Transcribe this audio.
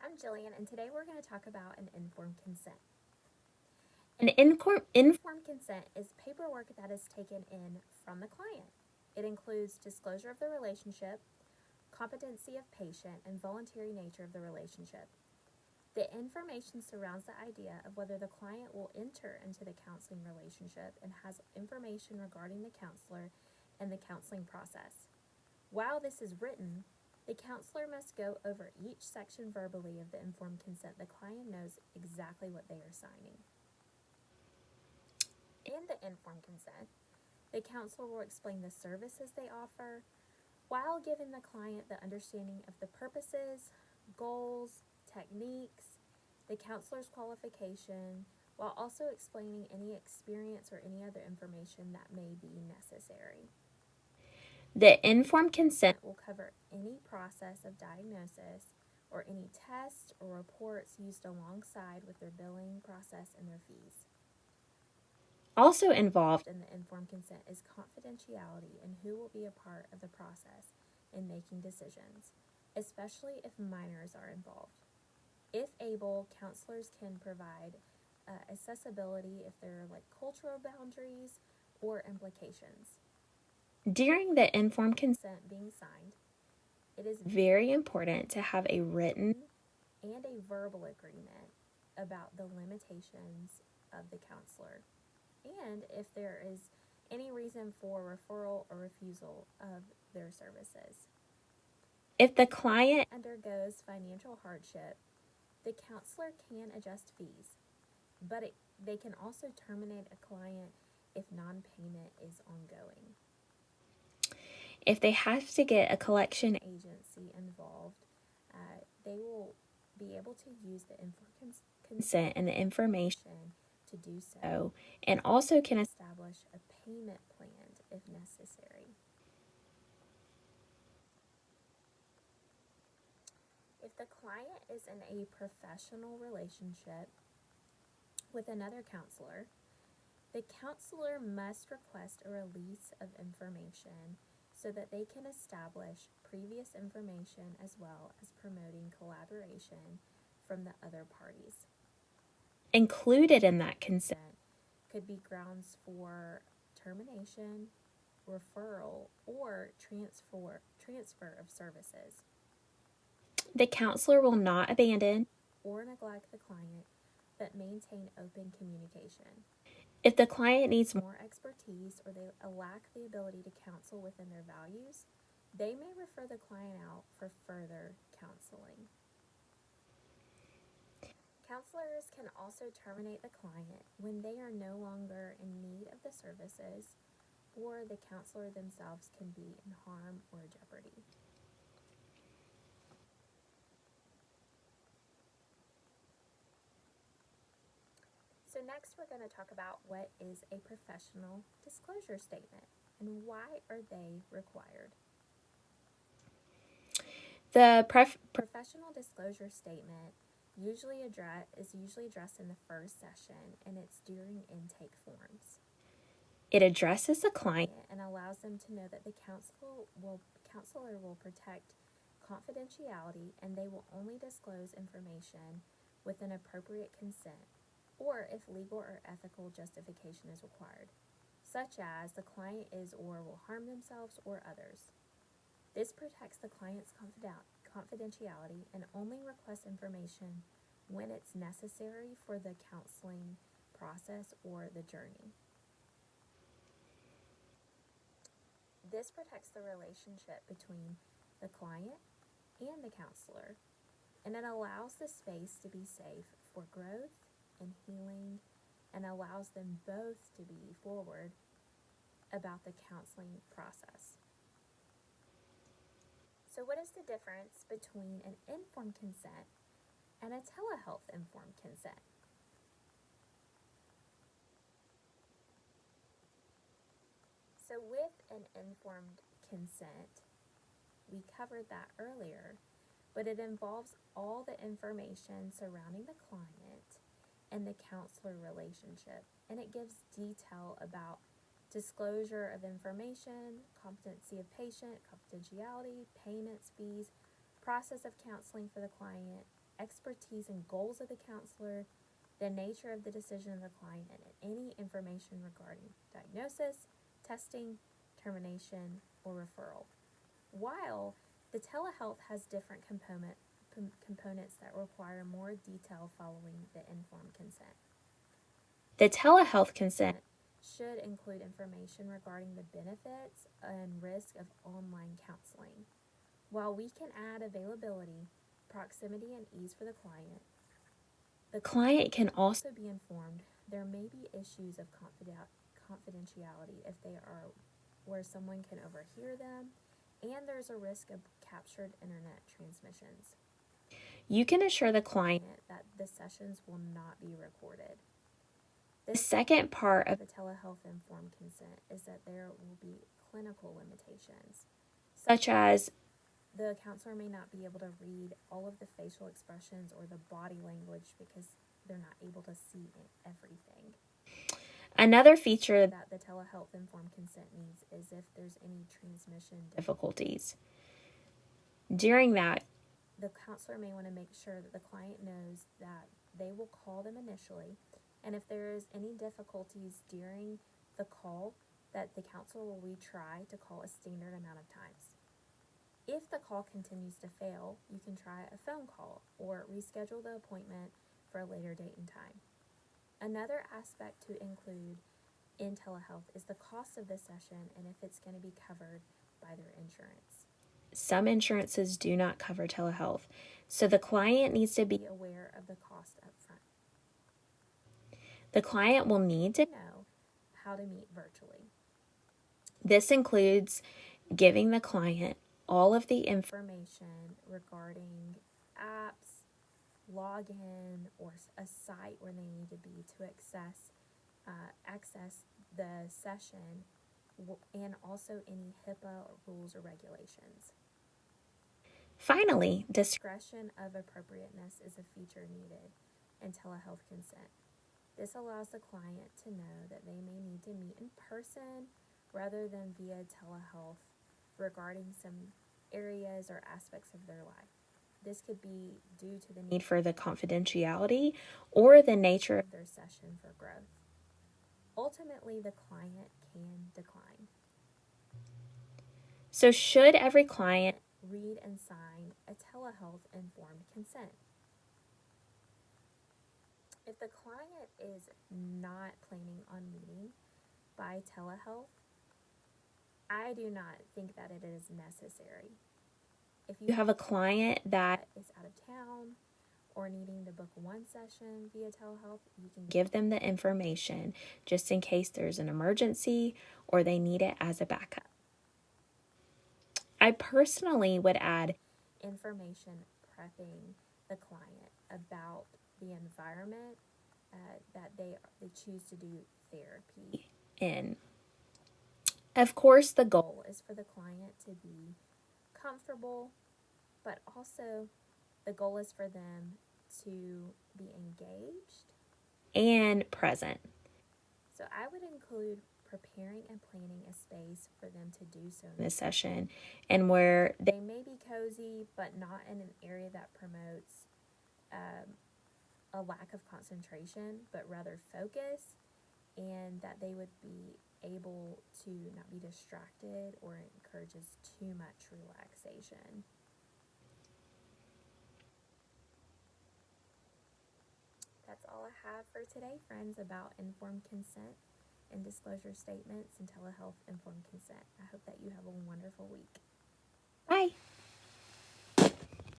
I'm Jillian, and today we're going to talk about an informed consent. An informed consent is paperwork that is taken in from the client. It includes disclosure of the relationship, competency of patient, and voluntary nature of the relationship. The information surrounds the idea of whether the client will enter into the counseling relationship and has information regarding the counselor and the counseling process. While this is written, the counselor must go over each section verbally of the informed consent. The client knows exactly what they are signing. In the informed consent, the counselor will explain the services they offer while giving the client the understanding of the purposes, goals, techniques, the counselor's qualification, while also explaining any experience or any other information that may be necessary. The informed consent will cover any process of diagnosis or any tests or reports used alongside with their billing process and their fees. Also involved in the informed consent is confidentiality and who will be a part of the process in making decisions, especially if minors are involved. If able, counselors can provide accessibility if there are cultural boundaries or implications. During the informed consent being signed, it is very important to have a written and a verbal agreement about the limitations of the counselor and if there is any reason for referral or refusal of their services. If the client undergoes financial hardship, the counselor can adjust fees, but they can also terminate a client if non-payment is ongoing. If they have to get a collection agency involved, they will be able to use the informed consent and the information to do so, and also can establish a payment plan if necessary. If the client is in a professional relationship with another counselor, the counselor must request a release of information so that they can establish previous information as well as promoting collaboration from the other parties. Included in that consent could be grounds for termination, referral, or transfer of services. The counselor will not abandon or neglect the client, but maintain open communication. If the client needs more expertise or they lack the ability to counsel within their values, they may refer the client out for further counseling. Counselors can also terminate the client when they are no longer in need of the services or the counselor themselves can be in harm or jeopardy. So next we're going to talk about what is a professional disclosure statement and why are they required. The professional disclosure statement is usually addressed in the first session, and it's during intake forms. It addresses the client and allows them to know that the counselor will protect confidentiality and they will only disclose information with an appropriate consent or if legal or ethical justification is required, such as the client is or will harm themselves or others. This protects the client's confidentiality and only requests information when it's necessary for the counseling process or the journey. This protects the relationship between the client and the counselor, and it allows the space to be safe for growth and healing and allows them both to be forward about the counseling process. So what is the difference between an informed consent and a telehealth informed consent? So with an informed consent, we covered that earlier, but it involves all the information surrounding the client and the counselor relationship, and it gives detail about disclosure of information, competency of patient, confidentiality, payments, fees, process of counseling for the client, expertise and goals of the counselor, the nature of the decision of the client, and any information regarding diagnosis, testing, termination, or referral. While the telehealth has different components that require more detail following the informed consent. The telehealth consent should include information regarding the benefits and risk of online counseling. While we can add availability, proximity, and ease for the client can also be informed there may be issues of confidentiality if they are where someone can overhear them, and there's a risk of captured internet transmissions. You can assure the client that the sessions will not be recorded. The second part of the telehealth informed consent is that there will be clinical limitations, such as the counselor may not be able to read all of the facial expressions or the body language because they're not able to see everything. Another feature that the telehealth informed consent needs is if there's any transmission difficulties. During that, the counselor may want to make sure that the client knows that they will call them initially, and if there is any difficulties during the call, that the counselor will retry to call a standard amount of times. If the call continues to fail, you can try a phone call or reschedule the appointment for a later date and time. Another aspect to include in telehealth is the cost of the session and if it's going to be covered by their insurance. Some insurances do not cover telehealth, so the client needs to be aware of the cost up front. The client will need to know how to meet virtually. This includes giving the client all of the information regarding apps, login, or a site where they need to be to access the session, and also any HIPAA rules or regulations. Finally, discretion of appropriateness is a feature needed in telehealth consent. This allows the client to know that they may need to meet in person rather than via telehealth regarding some areas or aspects of their life. This could be due to the need for the confidentiality or the nature of their session for growth. Ultimately, the client can decline. So should every client read and sign a telehealth informed consent? If the client is not planning on meeting by telehealth, I do not think that it is necessary. If you have a client that is out of town or needing to book one session via telehealth, you can give them the information just in case there's an emergency or they need it as a backup. I personally would add information prepping the client about the environment that they choose to do therapy in. Of course, the goal is for the client to be comfortable, but also the goal is for them to be engaged and present. So I would include preparing and planning a space for them to do so in this session, and where they may be cozy, but not in an area that promotes a lack of concentration, but rather focus, and that they would be able to not be distracted or encourages too much relaxation. That's all I have for today, friends, about informed consent and disclosure statements and telehealth informed consent. I hope that you have a wonderful week.